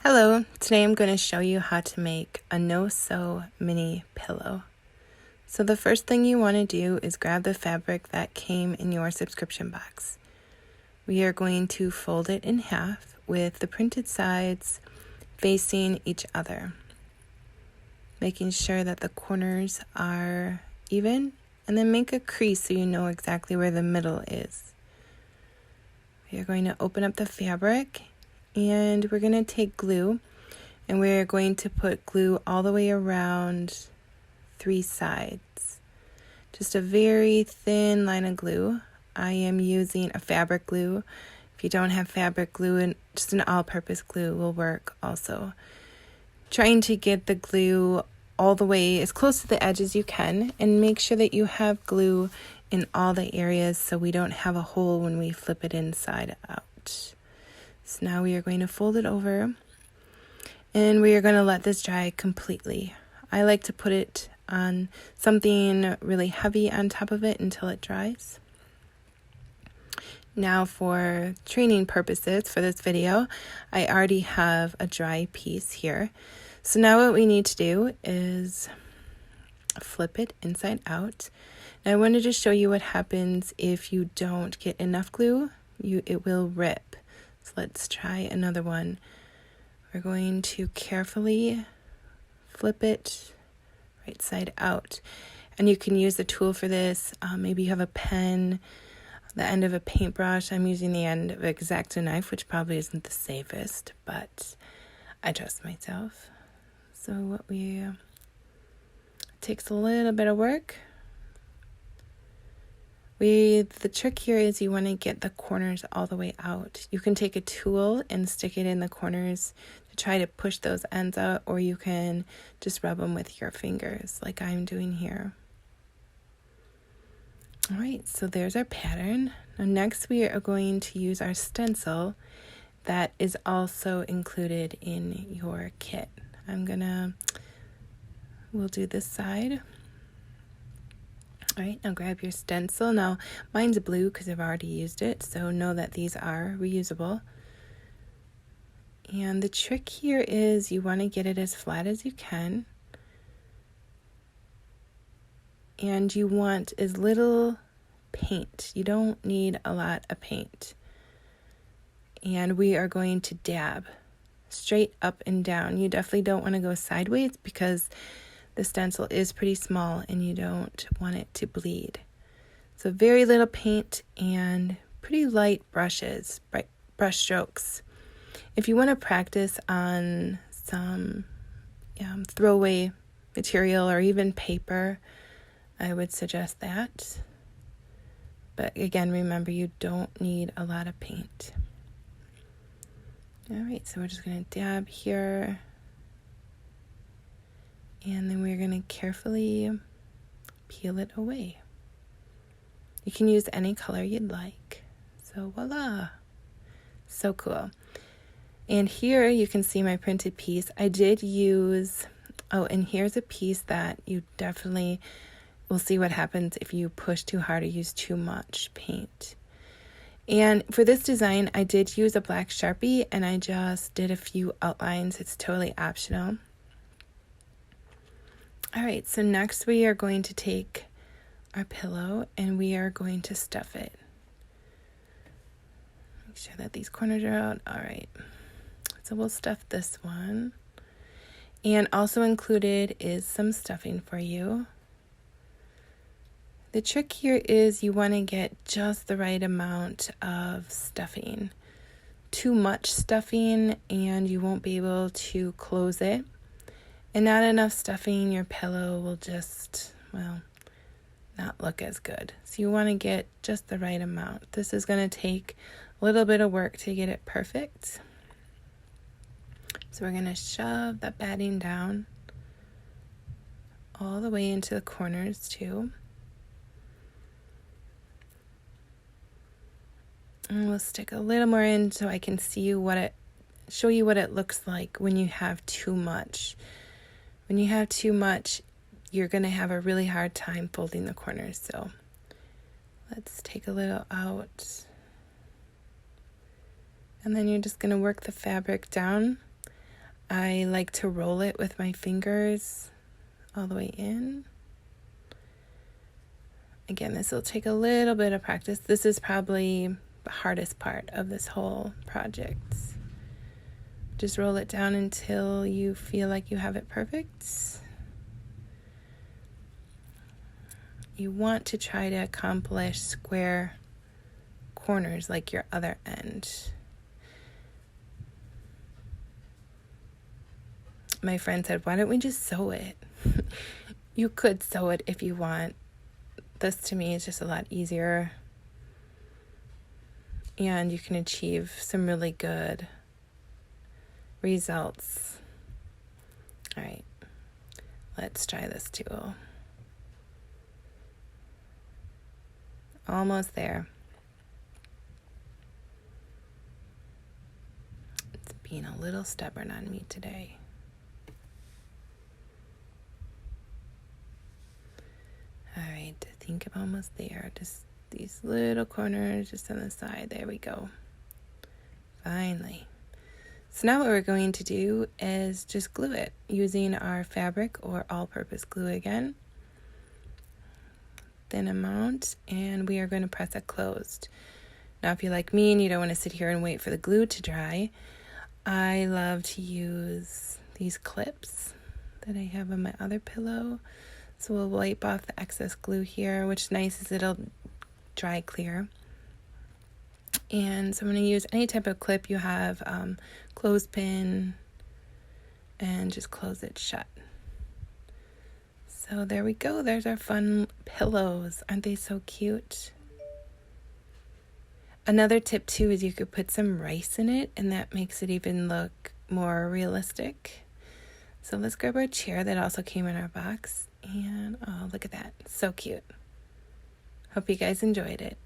Hello, today I'm going to show you how to make a no-sew mini pillow. So the first thing you want to do is grab the fabric that came in your subscription box. We are going to fold it in half with the printed sides facing each other, making sure that the corners are even, and then make a crease so you know exactly where the middle is. We are going to open up the fabric and we're going to take glue and we're going to put glue all the way around 3 sides. Just a very thin line of glue. I am using a fabric glue. If you don't have fabric glue, and just an all-purpose glue will work also. Trying to get the glue all the way as close to the edge as you can, and make sure that you have glue in all the areas so we don't have a hole when we flip it inside out. So now we are going to fold it over and we are going to let this dry completely. I like to put it on something really heavy on top of it until it dries. Now for training purposes for this video, I already have a dry piece here. So now what we need to do is flip it inside out. Now I wanted to show you what happens if you don't get enough glue. It will rip. So let's try another one. We're going to carefully flip it right side out. And you can use a tool for this. Maybe you have a pen, the end of a paintbrush. I'm using the end of an X-Acto knife, which probably isn't the safest, but I trust myself. So it takes a little bit of work. The trick here is you want to get the corners all the way out. You can take a tool and stick it in the corners to try to push those ends out, or you can just rub them with your fingers like I'm doing here. All right, so there's our pattern. Now next we are going to use our stencil that is also included in your kit. We'll do this side. All right, now grab your stencil. Now, mine's blue because I've already used it, so know that these are reusable. And the trick here is you want to get it as flat as you can. And you want as little paint. You don't need a lot of paint. And we are going to dab straight up and down. You definitely don't want to go sideways because the stencil is pretty small and you don't want it to bleed. So very little paint and pretty light brushes, brush strokes. If you want to practice on some throwaway material or even paper, I would suggest that. But again, remember, you don't need a lot of paint. All right, so we're just going to dab here. And then we're going to carefully peel it away. You can use any color you'd like. So voila! So cool. And here you can see my printed piece. I did use, and here's a piece that you definitely will see what happens if you push too hard or use too much paint. And for this design, I did use a black Sharpie and I just did a few outlines. It's totally optional. All right, so next we are going to take our pillow and we are going to stuff it. Make sure that these corners are out. All right, so we'll stuff this one. And also included is some stuffing for you. The trick here is you want to get just the right amount of stuffing. Too much stuffing and you won't be able to close it. And not enough stuffing, your pillow will just, not look as good. So you want to get just the right amount. This is going to take a little bit of work to get it perfect. So we're going to shove that batting down all the way into the corners too. And we'll stick a little more in so I can show you what it looks like when you have too much. When you have too much, you're going to have a really hard time folding the corners. So let's take a little out. And then you're just going to work the fabric down I like to roll it with my fingers all the way in. Again, this will take a little bit of practice. This is probably the hardest part of this whole project. Just roll it down until you feel like you have it perfect. You want to try to accomplish square corners like your other end. My friend said, why don't we just sew it? You could sew it if you want. This to me is just a lot easier. And you can achieve some really good results. All right, let's try this tool. Almost there. It's being a little stubborn on me today. All right, I think I'm almost there. Just these little corners just on the side. There we go. Finally. So now what we're going to do is just glue it using our fabric or all-purpose glue again. Thin amount, and we are going to press it closed. Now if you're like me and you don't want to sit here and wait for the glue to dry, I love to use these clips that I have on my other pillow. So we'll wipe off the excess glue here, which is nice as it'll dry clear. And so I'm going to use any type of clip you have, clothespin, and just close it shut. So there we go. There's our fun pillows. Aren't they so cute? Another tip too is you could put some rice in it, and that makes it even look more realistic. So let's grab our chair that also came in our box. And oh, look at that. So cute. Hope you guys enjoyed it.